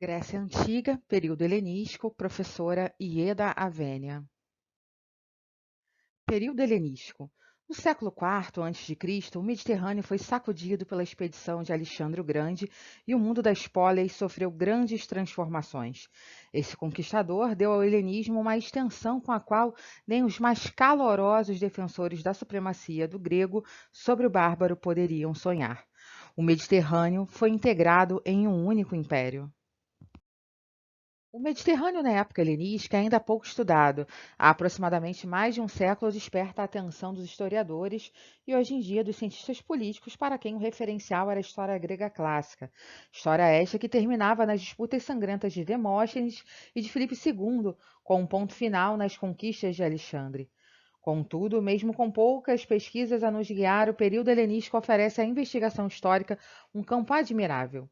Grécia Antiga, período helenístico, professora Ieda Avênia. Período helenístico. No século IV a.C., o Mediterrâneo foi sacudido pela expedição de Alexandre o Grande e o mundo das póleis sofreu grandes transformações. Esse conquistador deu ao helenismo uma extensão com a qual nem os mais calorosos defensores da supremacia do grego sobre o bárbaro poderiam sonhar. O Mediterrâneo foi integrado em um único império. O Mediterrâneo na época helenística é ainda pouco estudado. Há aproximadamente mais de um século desperta a atenção dos historiadores e hoje em dia dos cientistas políticos para quem o referencial era a história grega clássica. História esta que terminava nas disputas sangrentas de Demóstenes e de Filipe II, com um ponto final nas conquistas de Alexandre. Contudo, mesmo com poucas pesquisas a nos guiar, o período helenístico oferece à investigação histórica um campo admirável.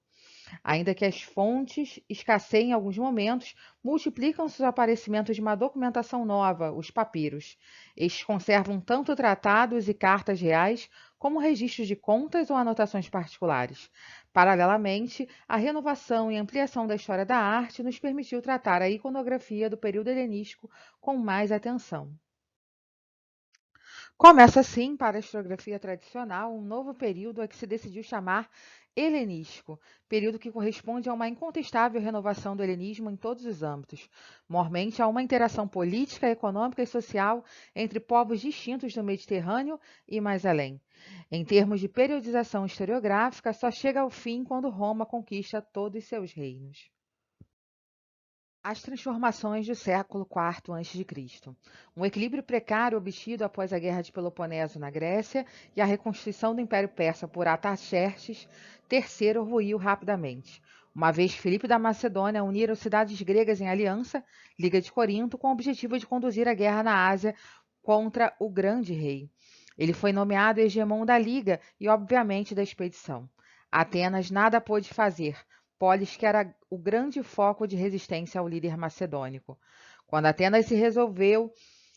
Ainda que as fontes escasseiem em alguns momentos, multiplicam-se os aparecimentos de uma documentação nova, os papiros. Estes conservam tanto tratados e cartas reais, como registros de contas ou anotações particulares. Paralelamente, a renovação e ampliação da história da arte nos permitiu tratar a iconografia do período helenístico com mais atenção. Começa assim, para a historiografia tradicional, um novo período a que se decidiu chamar helenístico, período que corresponde a uma incontestável renovação do helenismo em todos os âmbitos, mormente a uma interação política, econômica e social entre povos distintos do Mediterrâneo e mais além. Em termos de periodização historiográfica, só chega ao fim quando Roma conquista todos seus reinos. As transformações do século IV a.C. Um equilíbrio precário obtido após a Guerra de Peloponeso na Grécia e a reconstituição do Império Persa por Artaxerxes III ruiu rapidamente, uma vez que Filipe da Macedônia uniram cidades gregas em aliança, Liga de Corinto, com o objetivo de conduzir a guerra na Ásia contra o Grande Rei. Ele foi nomeado hegemon da Liga e, obviamente, da expedição. Atenas nada pôde fazer, Polis, que era o grande foco de resistência ao líder macedônico. Quando Atenas se resolveu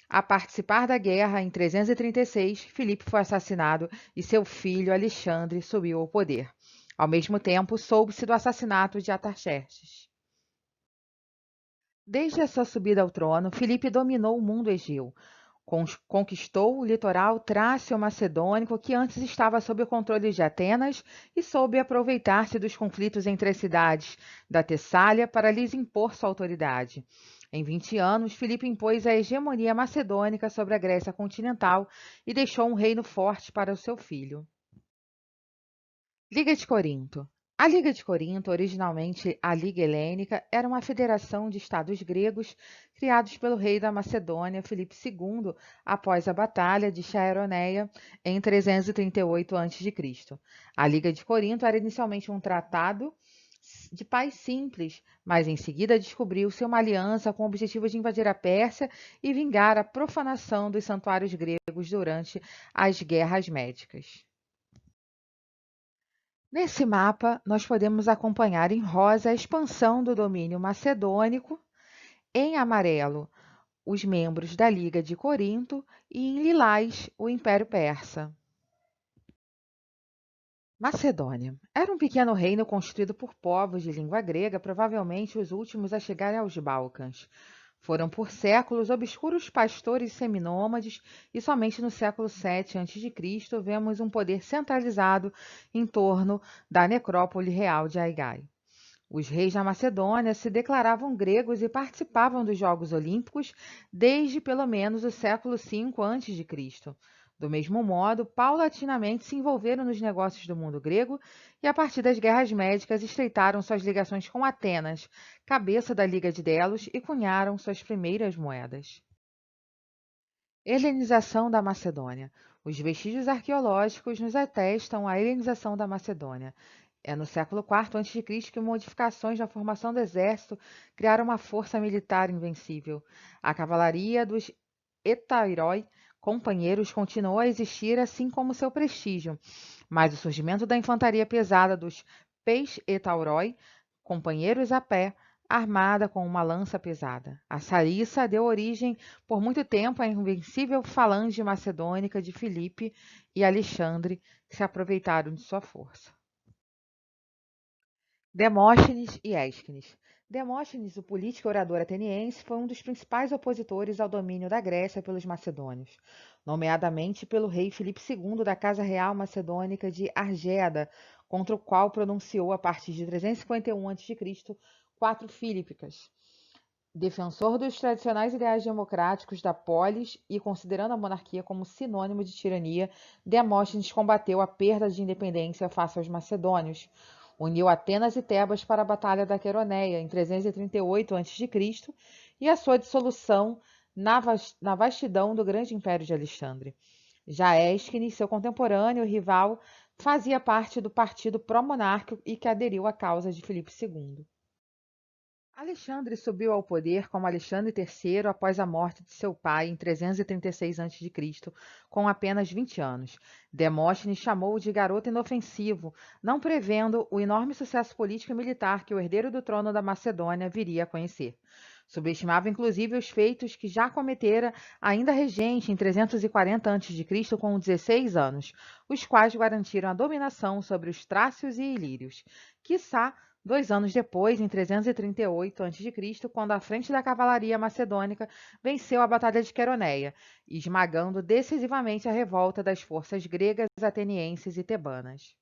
a participar da guerra em 336, Filipe foi assassinado e seu filho Alexandre subiu ao poder. Ao mesmo tempo, soube-se do assassinato de Artaxerxes. Desde a sua subida ao trono, Filipe dominou o mundo egeu. Conquistou o litoral trácio-macedônico, que antes estava sob o controle de Atenas, e soube aproveitar-se dos conflitos entre as cidades da Tessália para lhes impor sua autoridade. Em 20 anos, Filipe impôs a hegemonia macedônica sobre a Grécia continental e deixou um reino forte para o seu filho. Liga de Corinto. A Liga de Corinto, originalmente a Liga Helênica, era uma federação de estados gregos criados pelo rei da Macedônia, Filipe II, após a Batalha de Chaeroneia, em 338 a.C. A Liga de Corinto era inicialmente um tratado de paz simples, mas em seguida descobriu-se uma aliança com o objetivo de invadir a Pérsia e vingar a profanação dos santuários gregos durante as guerras médicas. Nesse mapa, nós podemos acompanhar em rosa a expansão do domínio macedônico, em amarelo, os membros da Liga de Corinto e em lilás, o Império Persa. Macedônia era um pequeno reino construído por povos de língua grega, provavelmente os últimos a chegarem aos Balcãs. Foram por séculos obscuros pastores seminômades e somente no século VII a.C. vemos um poder centralizado em torno da necrópole real de Aigai. Os reis da Macedônia se declaravam gregos e participavam dos Jogos Olímpicos desde pelo menos o século V a.C. Do mesmo modo, paulatinamente se envolveram nos negócios do mundo grego e, a partir das guerras médicas, estreitaram suas ligações com Atenas, cabeça da Liga de Delos, e cunharam suas primeiras moedas. Helenização da Macedônia. Os vestígios arqueológicos nos atestam a helenização da Macedônia. É no século IV a.C. que modificações na formação do exército criaram uma força militar invencível. A cavalaria dos Etairoi, companheiros, continuou a existir, assim como seu prestígio, mas o surgimento da infantaria pesada dos Peis Etauroi, companheiros a pé, armada com uma lança pesada. A Sarissa deu origem por muito tempo à invencível falange macedônica de Filipe e Alexandre, que se aproveitaram de sua força. Demóstenes e Ésquines. Demóstenes, o político e orador ateniense, foi um dos principais opositores ao domínio da Grécia pelos macedônios, nomeadamente pelo rei Filipe II da Casa Real Macedônica de Argéada, contra o qual pronunciou, a partir de 351 a.C., quatro Fílipicas. Defensor dos tradicionais ideais democráticos da polis e considerando a monarquia como sinônimo de tirania, Demóstenes combateu a perda de independência face aos macedônios. Uniu Atenas e Tebas para a Batalha da Queroneia, em 338 a.C., e a sua dissolução na vastidão do grande império de Alexandre. Já Ésquines, seu contemporâneo e rival, fazia parte do partido pró-monárquico e que aderiu à causa de Filipe II. Alexandre subiu ao poder como Alexandre III após a morte de seu pai em 336 a.C., com apenas 20 anos. Demóstenes chamou-o de garoto inofensivo, não prevendo o enorme sucesso político e militar que o herdeiro do trono da Macedônia viria a conhecer. Subestimava inclusive os feitos que já cometera ainda regente em 340 a.C., com 16 anos, os quais garantiram a dominação sobre os trácios e ilírios. Quiçá 2 anos depois, em 338 a.C., quando à frente da cavalaria macedônica venceu a Batalha de Queroneia, esmagando decisivamente a revolta das forças gregas, atenienses e tebanas.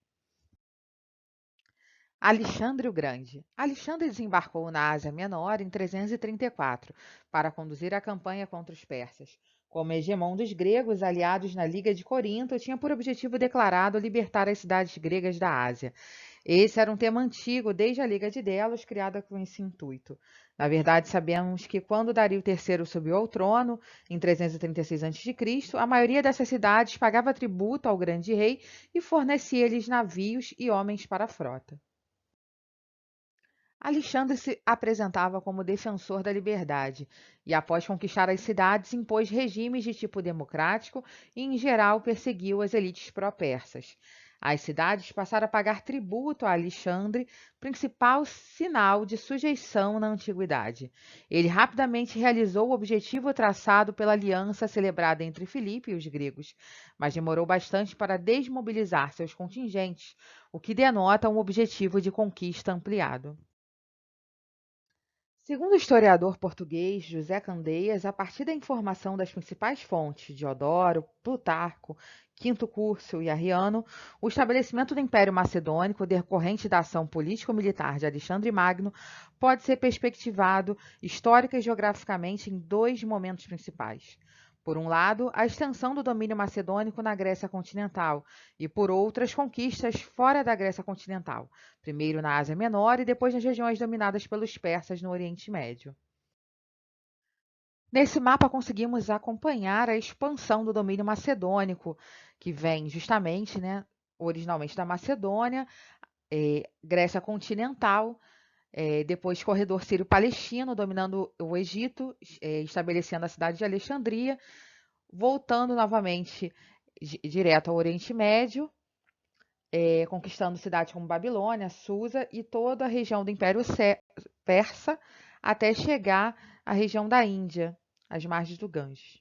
Alexandre o Grande. Alexandre desembarcou na Ásia Menor em 334 para conduzir a campanha contra os persas. Como hegemon dos gregos, aliados na Liga de Corinto, tinha por objetivo declarado libertar as cidades gregas da Ásia. Esse era um tema antigo, desde a Liga de Delos, criada com esse intuito. Na verdade, sabemos que quando Dario III subiu ao trono, em 336 a.C., a maioria dessas cidades pagava tributo ao grande rei e fornecia-lhes navios e homens para a frota. Alexandre se apresentava como defensor da liberdade e, após conquistar as cidades, impôs regimes de tipo democrático e, em geral, perseguiu as elites pró-persas. As cidades passaram a pagar tributo a Alexandre, principal sinal de sujeição na antiguidade. Ele rapidamente realizou o objetivo traçado pela aliança celebrada entre Filipe e os gregos, mas demorou bastante para desmobilizar seus contingentes, o que denota um objetivo de conquista ampliado. Segundo o historiador português José Candeias, a partir da informação das principais fontes, Diodoro, Plutarco, Quinto Curcio e Arriano, o estabelecimento do Império Macedônico, decorrente da ação político-militar de Alexandre Magno, pode ser perspectivado histórica e geograficamente em dois momentos principais. Por um lado, a extensão do domínio macedônico na Grécia continental, e por outro, as conquistas fora da Grécia continental, primeiro na Ásia Menor e depois nas regiões dominadas pelos persas no Oriente Médio. Nesse mapa conseguimos acompanhar a expansão do domínio macedônico, que vem justamente, originalmente da Macedônia, Grécia continental, depois corredor sírio-palestino, dominando o Egito, estabelecendo a cidade de Alexandria, voltando novamente direto ao Oriente Médio, conquistando cidades como Babilônia, Susa e toda a região do Império Persa, até chegar à região da Índia, às margens do Ganges.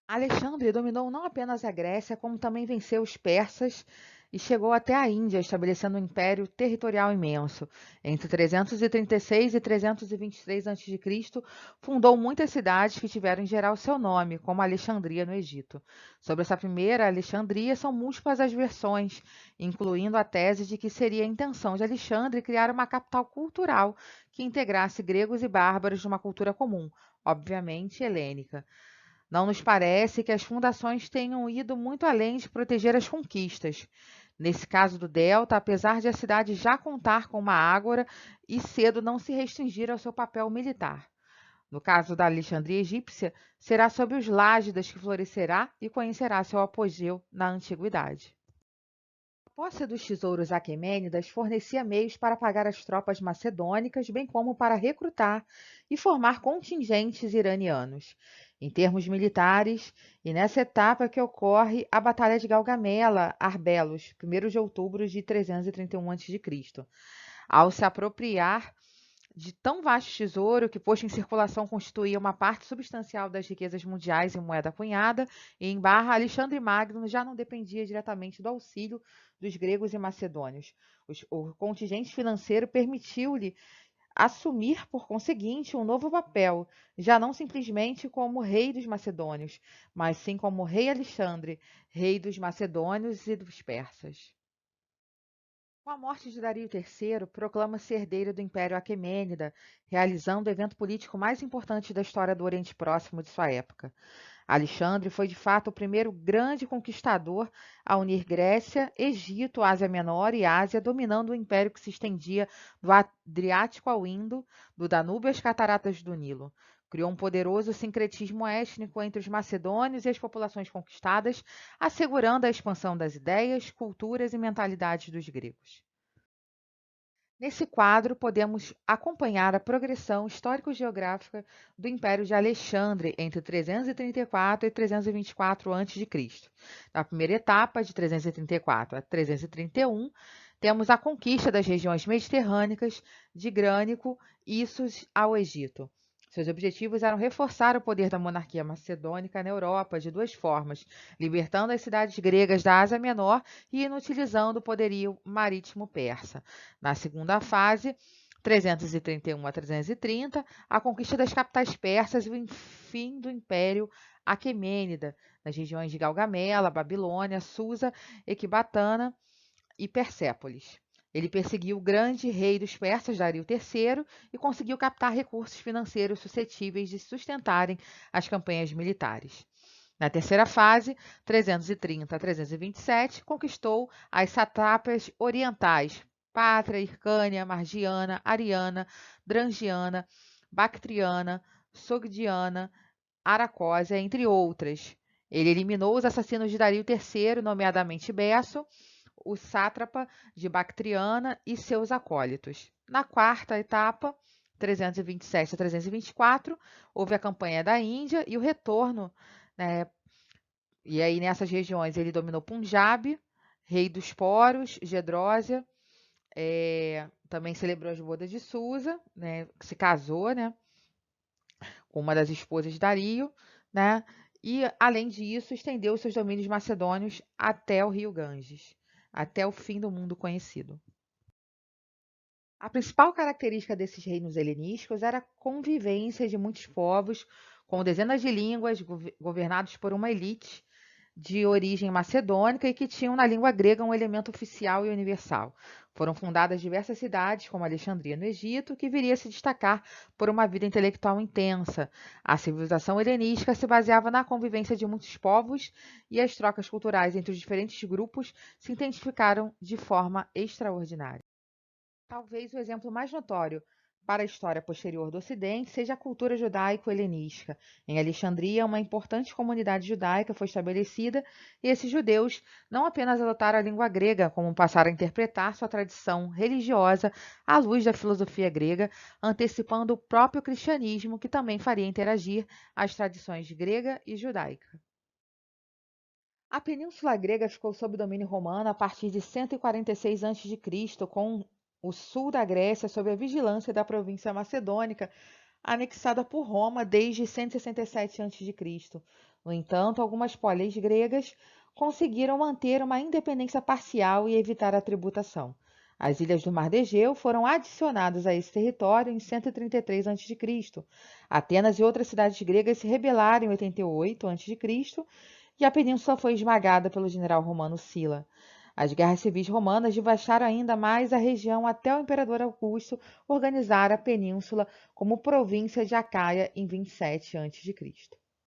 Alexandre dominou não apenas a Grécia, como também venceu os persas e chegou até a Índia, estabelecendo um império territorial imenso. Entre 336 e 323 a.C., fundou muitas cidades que tiveram em geral seu nome, como Alexandria, no Egito. Sobre essa primeira, Alexandria, são múltiplas as versões, incluindo a tese de que seria a intenção de Alexandre criar uma capital cultural que integrasse gregos e bárbaros numa cultura comum, obviamente helênica. Não nos parece que as fundações tenham ido muito além de proteger as conquistas. Nesse caso do Delta, apesar de a cidade já contar com uma ágora e cedo não se restringir ao seu papel militar. No caso da Alexandria egípcia, será sob os Lágidas que florescerá e conhecerá seu apogeu na antiguidade. A posse dos tesouros aquemênidas fornecia meios para pagar as tropas macedônicas, bem como para recrutar e formar contingentes iranianos. Em termos militares, e nessa etapa que ocorre a Batalha de Gaugamela, Arbelos, 1º de outubro de 331 a.C. Ao se apropriar de tão vasto tesouro que, posto em circulação, constituía uma parte substancial das riquezas mundiais em moeda cunhada e em barra, Alexandre Magno já não dependia diretamente do auxílio dos gregos e macedônios. O contingente financeiro permitiu-lhe assumir, por conseguinte, um novo papel, já não simplesmente como rei dos macedônios, mas sim como rei Alexandre, rei dos macedônios e dos persas. Com a morte de Dario III, proclama-se herdeiro do Império Aquemênida, realizando o evento político mais importante da história do Oriente Próximo de sua época. Alexandre foi, de fato, o primeiro grande conquistador a unir Grécia, Egito, Ásia Menor e Ásia, dominando o império que se estendia do Adriático ao Indo, do Danúbio às Cataratas do Nilo. Criou um poderoso sincretismo étnico entre os macedônios e as populações conquistadas, assegurando a expansão das ideias, culturas e mentalidades dos gregos. Nesse quadro, podemos acompanhar a progressão histórico-geográfica do Império de Alexandre entre 334 e 324 a.C. Na primeira etapa, de 334 a 331, temos a conquista das regiões mediterrâneas de Grânico, Issos ao Egito. Seus objetivos eram reforçar o poder da monarquia macedônica na Europa de duas formas, libertando as cidades gregas da Ásia Menor e inutilizando o poderio marítimo persa. Na segunda fase, 331 a 330, a conquista das capitais persas e o fim do Império Aquemênida, nas regiões de Galgamela, Babilônia, Susa, Ecbatana e Persépolis. Ele perseguiu o grande rei dos persas, Dario III, e conseguiu captar recursos financeiros suscetíveis de sustentarem as campanhas militares. Na terceira fase, 330 a 327, conquistou as sátrapas orientais, Pátria, Hircânia, Margiana, Ariana, Drangiana, Bactriana, Sogdiana, Aracósia, entre outras. Ele eliminou os assassinos de Dario III, nomeadamente Besso, o sátrapa de Bactriana e seus acólitos. Na quarta etapa, 327 a 324, houve a campanha da Índia e o retorno, né? E aí nessas regiões ele dominou Punjab, rei dos Poros, Gedrósia, também celebrou as bodas de Susa, né? Se casou, né? Com uma das esposas de Dario, né? E, além disso, estendeu seus domínios macedônios até o rio Ganges, até o fim do mundo conhecido. A principal característica desses reinos helenísticos era a convivência de muitos povos, com dezenas de línguas, governados por uma elite de origem macedônica e que tinham na língua grega um elemento oficial e universal. Foram fundadas diversas cidades, como Alexandria, no Egito, que viria a se destacar por uma vida intelectual intensa. A civilização helenística se baseava na convivência de muitos povos e as trocas culturais entre os diferentes grupos se intensificaram de forma extraordinária. Talvez o exemplo mais notório para a história posterior do Ocidente seja a cultura judaico-helenística. Em Alexandria, uma importante comunidade judaica foi estabelecida e esses judeus não apenas adotaram a língua grega, como passaram a interpretar sua tradição religiosa à luz da filosofia grega, antecipando o próprio cristianismo, que também faria interagir as tradições grega e judaica. A Península Grega ficou sob domínio romano a partir de 146 a.C., com o sul da Grécia sob a vigilância da província macedônica, anexada por Roma desde 167 a.C. No entanto, algumas polis gregas conseguiram manter uma independência parcial e evitar a tributação. As ilhas do Mar de Egeu foram adicionadas a esse território em 133 a.C. Atenas e outras cidades gregas se rebelaram em 88 a.C., e a península foi esmagada pelo general romano Sila. As guerras civis romanas devastaram ainda mais a região até o imperador Augusto organizar a península como província de Acaia em 27 a.C.